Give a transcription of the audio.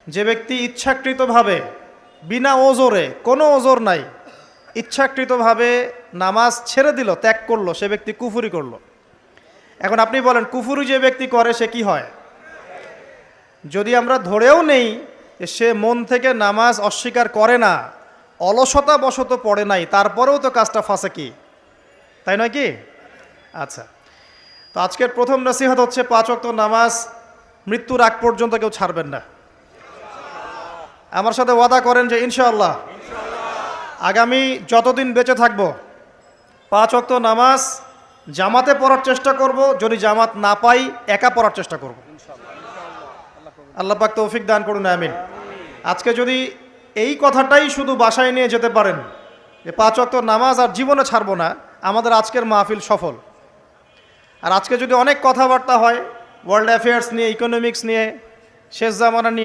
যে ব্যক্তি ইচ্ছাকৃতভাবে বিনা ওজরে, কোনো ওজর নাই, ইচ্ছাকৃতভাবে নামাজ ছেড়ে দিল, ত্যাগ করলো, সে ব্যক্তি কুফরি করলো। এখন আপনি বলেন কুফরি যে ব্যক্তি করে সে কি হয়? যদি আমরা ধরেও নেই যে সে মন থেকে নামাজ অস্বীকার করে না, অলসতা বশত পড়ে নাই, তারপরেও তো কাজটা ফাঁসেকি, তাই নয় কি? আচ্ছা, তো আজকের প্রথম নসিহত হচ্ছে 5 ওয়াক্ত নামাজ মৃত্যুর আগ পর্যন্ত কেউ ছাড়বেন না। আমার সাথে ওয়াদা করেন যে ইনশাআল্লাহ আগামী যতদিন বেঁচে থাকব 5 ওয়াক্ত নামাজ জামাতে পড়ার চেষ্টা করব, যদি জামাত না পাই একা পড়ার চেষ্টা করব। আল্লাহ পাক তৌফিক দান করুন, আমিন। আজকে যদি এই কথাটাই শুধু বাসায় নিয়ে যেতে পারেন যে 5 ওয়াক্ত নামাজ আর জীবনে ছাড়বো না, আমাদের আজকের মাহফিল সফল। আর আজকে যদি অনেক কথাবার্তা হয় ওয়ার্ল্ড অ্যাফেয়ার্স নিয়ে, ইকোনমিক্স নিয়ে, শেষ জামানা নিয়ে,